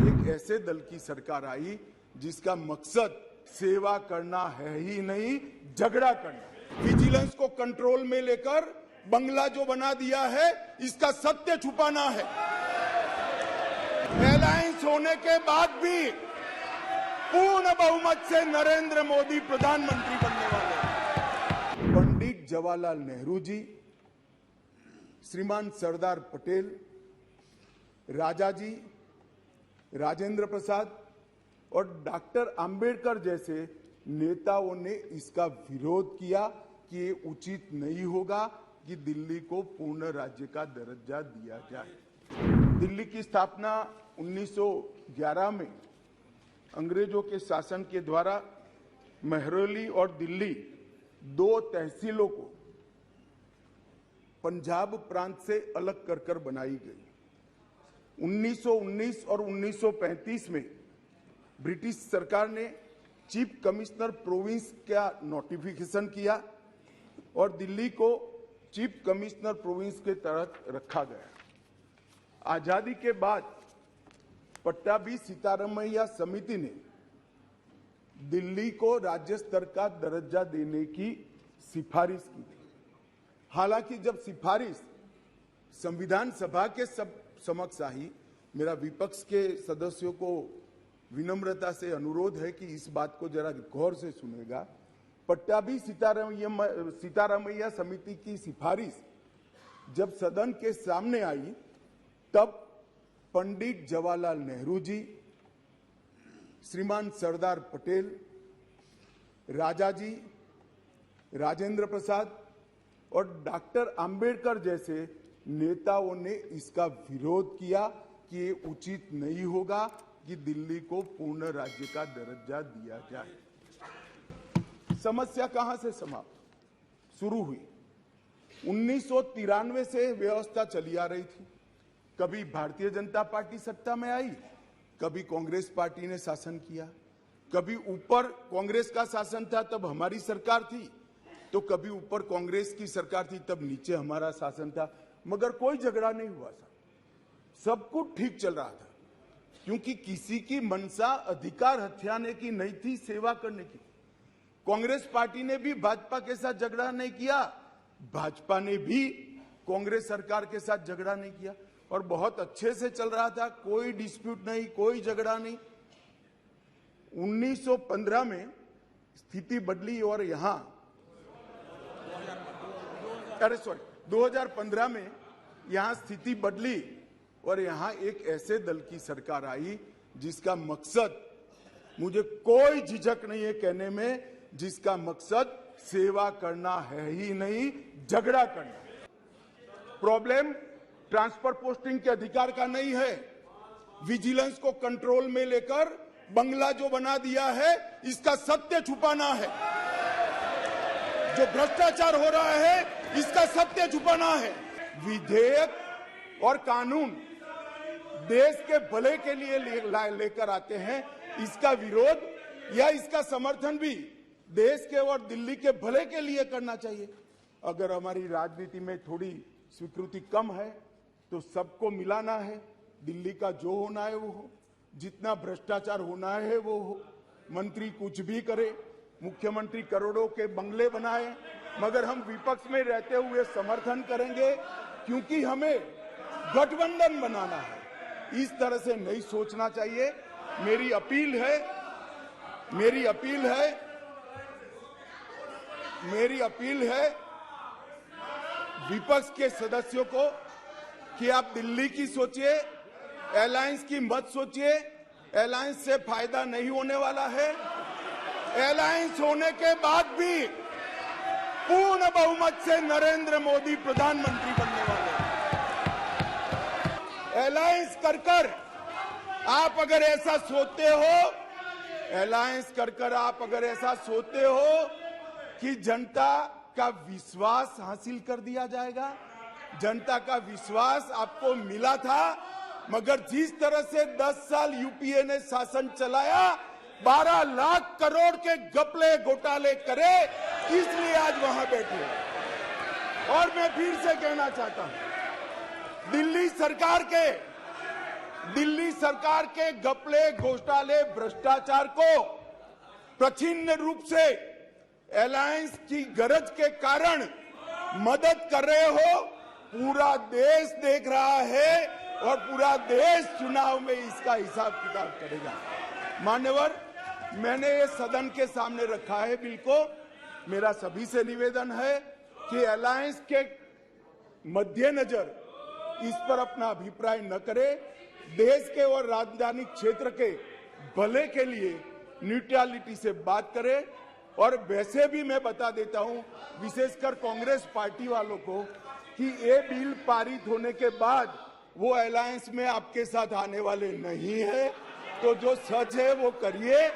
एक ऐसे दल की सरकार आई जिसका मकसद सेवा करना है ही नहीं, झगड़ा करना। विजिलेंस को कंट्रोल में लेकर बंगला जो बना दिया है, इसका सत्य छुपाना है। अलायंस होने के बाद भी पूर्ण बहुमत से नरेंद्र मोदी प्रधानमंत्री बनने वाले हैं। पंडित जवाहरलाल नेहरू जी, श्रीमान सरदार पटेल, राजा जी, राजेंद्र प्रसाद और डॉक्टर अंबेडकर जैसे नेताओं ने इसका विरोध किया कि ये उचित नहीं होगा कि दिल्ली को पूर्ण राज्य का दर्जा दिया जाए। दिल्ली की स्थापना 1911 में अंग्रेजों के शासन के द्वारा महरौली और दिल्ली दो तहसीलों को पंजाब प्रांत से अलग कर बनाई गई। 1919 और 1935 में ब्रिटिश सरकार ने चीफ कमिश्नर प्रोविंस का नोटिफिकेशन किया और दिल्ली को चीफ कमिश्नर प्रोविंस के तहत रखा गया। आजादी के बाद पट्टाभी सीतारामैया समिति ने दिल्ली को राज्य स्तर का दर्जा देने की सिफारिश की थी। हालांकि जब सिफारिश संविधान सभा के समक्ष आई, मेरा विपक्ष के सदस्यों को विनम्रता से अनुरोध है कि इस बात को जरा गौर से सुनेगा। पट्टाभी सीतारामैया समिति की सिफारिश जब सदन के सामने आई, तब पंडित जवाहरलाल नेहरू जी, श्रीमान सरदार पटेल, राजा जी, राजेंद्र प्रसाद और डॉक्टर अंबेडकर जैसे नेताओं ने इसका विरोध किया कि ये उचित नहीं होगा कि दिल्ली को पूर्ण राज्य का दर्जा दिया जाए। समस्या कहां से समाप्त शुरू हुई? 1993 से व्यवस्था चली आ रही थी। कभी भारतीय जनता पार्टी सत्ता में आई, कभी कांग्रेस पार्टी ने शासन किया, कभी ऊपर कांग्रेस का शासन था तब हमारी सरकार थी, तो कभी ऊपर कांग्रेस की सरकार थी तब नीचे हमारा शासन था, मगर कोई झगड़ा नहीं हुआ था। सब कुछ ठीक चल रहा था, क्योंकि किसी की मंशा अधिकार हथियाने की नहीं थी, सेवा करने की। कांग्रेस पार्टी ने भी भाजपा के साथ झगड़ा नहीं किया, भाजपा ने भी कांग्रेस सरकार के साथ झगड़ा नहीं किया और बहुत अच्छे से चल रहा था, कोई डिस्प्यूट नहीं, कोई झगड़ा नहीं। 1915 में स्थिति बदली और यहां 2015 में यहां स्थिति बदली और यहां एक ऐसे दल की सरकार आई जिसका मकसद, मुझे कोई झिझक नहीं है कहने में, जिसका मकसद सेवा करना है ही नहीं, झगड़ा करना। प्रॉब्लम ट्रांसफर पोस्टिंग के अधिकार का नहीं है, विजिलेंस को कंट्रोल में लेकर बंगला जो बना दिया है, इसका सत्य छुपाना है। जो भ्रष्टाचार हो रहा है, इसका सत्य छुपाना है। विधेयक और कानून देश के भले के लिए लेकर आते हैं, इसका विरोध या इसका समर्थन भी देश के और दिल्ली के भले के लिए करना चाहिए। अगर हमारी राजनीति में थोड़ी स्वीकृति कम है तो सबको मिलाना है, दिल्ली का जो होना है वो हो, जितना भ्रष्टाचार होना है वो हो। मंत्री कुछ भी करे, मुख्यमंत्री करोड़ों के बंगले बनाए, मगर हम विपक्ष में रहते हुए समर्थन करेंगे, क्योंकि हमें गठबंधन बनाना है। इस तरह से नहीं सोचना चाहिए। मेरी अपील है विपक्ष के सदस्यों को कि आप दिल्ली की सोचिए, अलायंस की मत सोचिए। अलायंस से फायदा नहीं होने वाला है। अलायंस होने के बाद भी पूर्ण बहुमत से नरेंद्र मोदी प्रधानमंत्री बनने वाले हैं। अलायंस कर आप अगर ऐसा सोचते हो, अलायंस कर आप अगर ऐसा सोचते हो कि जनता का विश्वास हासिल कर दिया जाएगा, जनता का विश्वास आपको मिला था, मगर जिस तरह से 10 साल यूपीए ने शासन चलाया, 12 लाख करोड़ के घपले घोटाले करे, इसलिए आज वहां बैठे। और मैं फिर से कहना चाहता हूं, दिल्ली सरकार के दिल्ली सरकार के घपले, घोटाले, भ्रष्टाचार को प्रच्छन्न रूप से अलायंस की गरज के कारण मदद कर रहे हो। पूरा देश देख रहा है और पूरा देश चुनाव में इसका हिसाब किताब करेगा। मान्यवर, मैंने ये सदन के सामने रखा है बिल को। मेरा सभी से निवेदन है कि अलायंस के मद्देनजर इस पर अपना अभिप्राय न करें। देश के और राजधानी क्षेत्र के भले के लिए न्यूट्रलिटी से बात करें। और वैसे भी मैं बता देता हूं, विशेषकर कांग्रेस पार्टी वालों को, कि ये बिल पारित होने के बाद वो अलायंस में आपके साथ आने वाले नहीं है। तो जो सच है वो करिए